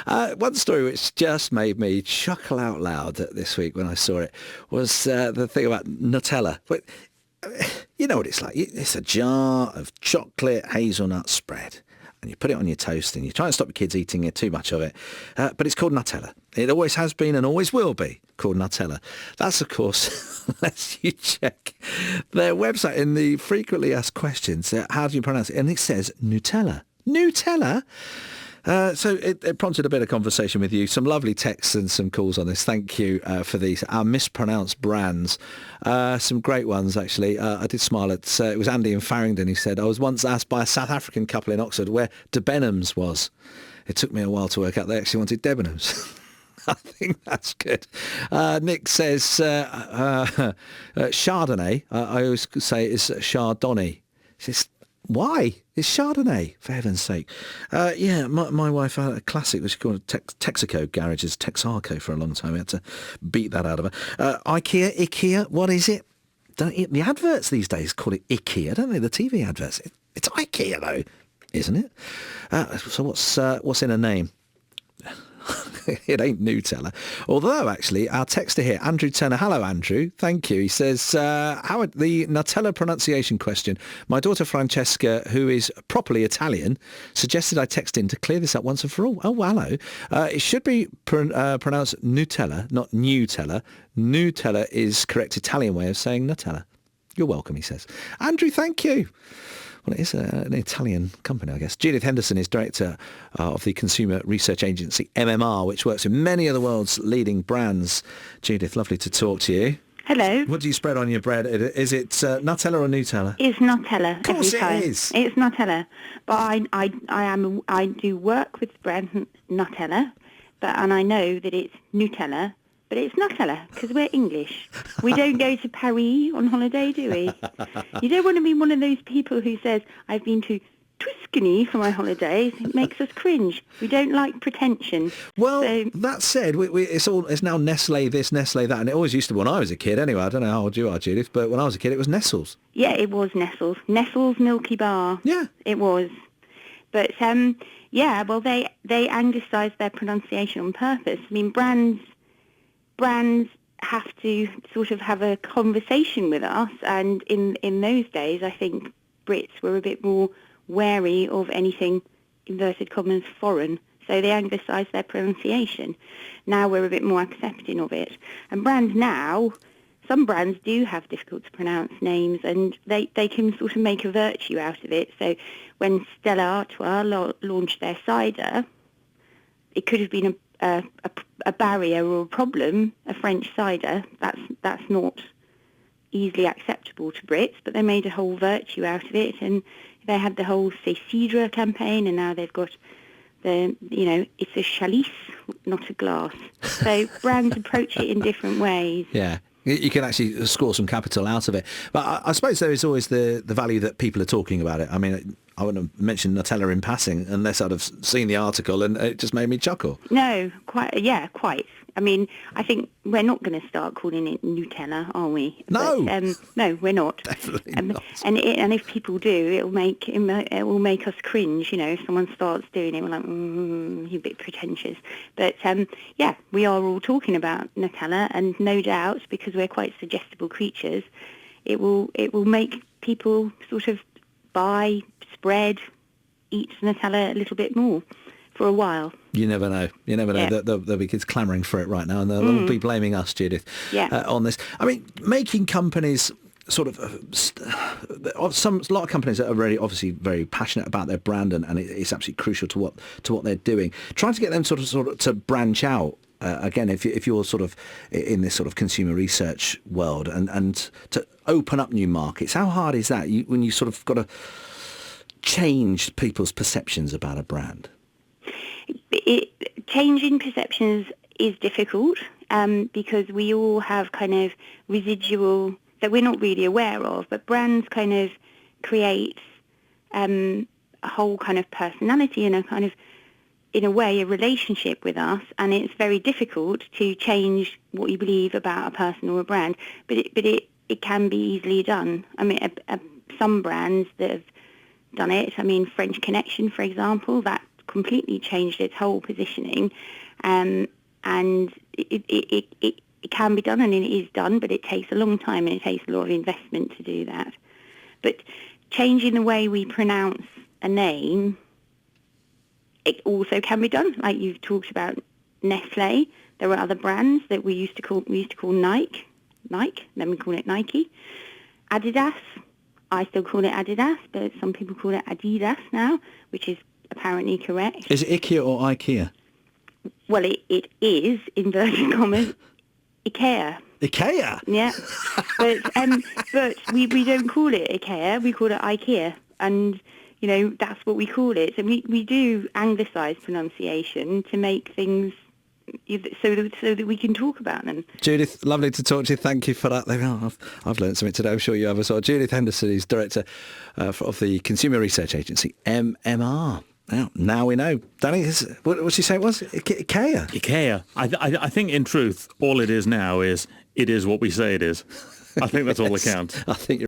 One story which just made me chuckle out loud this week when I saw it was the thing about Nutella. But you know what it's like. It's a jar of chocolate hazelnut spread. And you put it on your toast and you try and stop your kids eating too much of it. But it's called Nutella. It always has been and always will be called Nutella. That's, of course, unless you check their website in the frequently asked questions, how do you pronounce it? And it says Nutella. Nutella? So it prompted a bit of conversation with you. Some lovely texts and some calls on this. Thank you for these. Our mispronounced brands. Some great ones, actually. I did smile at, it was Andy in Farringdon. He said, I was once asked by a South African couple in Oxford where Debenhams was. It took me a while to work out they actually wanted Debenhams. I think that's good. Nick says Chardonnay. I always say it's Chardonnay. He says, why? It's Chardonnay, for heaven's sake. My wife had a classic, which she called Texaco garages, Texaco for a long time. We had to beat that out of her. IKEA, what is it? The adverts these days call it IKEA, don't they? The TV adverts. It's IKEA, though, isn't it? So what's in a name? It ain't Nutella. Although, actually, our texter here, Andrew Turner. Hello, Andrew. Thank you. He says, Howard, the Nutella pronunciation question. My daughter Francesca, who is properly Italian, suggested I text in to clear this up once and for all. Oh, hello. It should be pronounced Nutella, not Nutella. Nutella is correct Italian way of saying Nutella. You're welcome, he says. Andrew, thank you. Well, it is an Italian company, I guess. Judith Henderson is director of the consumer research agency MMR, which works with many of the world's leading brands. Judith, lovely to talk to you. Hello. What do you spread on your bread? Is it Nutella or Nutella? It's Nutella. Of course every time. It is. It's Nutella. But I do work with the brand Nutella, and I know that it's Nutella. But it's Nutella, because we're English. We don't go to Paris on holiday, do we? You don't want to be one of those people who says, I've been to Tuscany for my holidays. It makes us cringe. We don't like pretension. Well, that said, it's now Nestle this, Nestle that, and it always used to be when I was a kid anyway. I don't know how old you are, Judith, but when I was a kid, it was Nestles. Yeah, it was Nestles. Nestles Milky Bar. Yeah. It was. But, well, they anglicised their pronunciation on purpose. I mean, brands have to sort of have a conversation with us, and in those days I think Brits were a bit more wary of anything, inverted commas, foreign, so they anglicised their pronunciation. Now we're a bit more accepting of it. And brands now, some brands do have difficult to pronounce names, and they can sort of make a virtue out of it. So when Stella Artois launched their cider, it could have been a barrier or a problem, a French cider. That's not easily acceptable to Brits, but they made a whole virtue out of it, and they had the whole C'est Cidre campaign, and now they've got it's a chalice, not a glass. So brands approach it in different ways. Yeah. You can actually score some capital out of it. But I suppose there is always the value that people are talking about it. I mean, I wouldn't have mentioned Nutella in passing unless I'd have seen the article, and it just made me chuckle. No, quite. I mean, I think we're not going to start calling it Nutella, are we? No. But, no, we're not. Definitely not. And if people do, it will make us cringe. You know, if someone starts doing it, we're like, you're a bit pretentious. But we are all talking about Nutella, and no doubt, because we're quite suggestible creatures, it will make people sort of buy, spread, eat Nutella a little bit more for a while. You never know. Yeah. There'll be kids clamouring for it right now, and they'll all be blaming us, Judith, on this. I mean, making companies sort of a lot of companies are really obviously very passionate about their brand, and it's absolutely crucial to what they're doing. Trying to get them sort of to branch out. Again, if you're sort of in this sort of consumer research world, and to open up new markets, how hard is that when you sort of got to change people's perceptions about a brand? Changing perceptions is difficult because we all have kind of residual that we're not really aware of, but brands kind of create a whole kind of personality and a kind of, in a way, a relationship with us, and it's very difficult to change what you believe about a person or a brand, but it can be easily done. I mean, some brands that have done it, I mean, French Connection, for example, that completely changed its whole positioning, and it can be done, and it is done, but it takes a long time and it takes a lot of investment to do that. But changing the way we pronounce a name, it also can be done. Like you've talked about Nestle, there were other brands that we used to call Nike, then we call it Nike. Adidas, I still call it Adidas, but some people call it Adidas now, which is apparently correct. Is it IKEA or IKEA? Well, it is, inverted commas, IKEA. IKEA? Yeah. But we don't call it IKEA, we call it IKEA. And, that's what we call it. And we do anglicise pronunciation to make things so that we can talk about them. Judith, lovely to talk to you. Thank you for that. I've learned something today. I'm sure you have as well. Judith Henderson is Director of the Consumer Research Agency, MMR. Now we know. Danny, what she say it was? IKEA? IKEA. I think in truth, all it is now is, it is what we say it is. I think that's all that counts. I think you're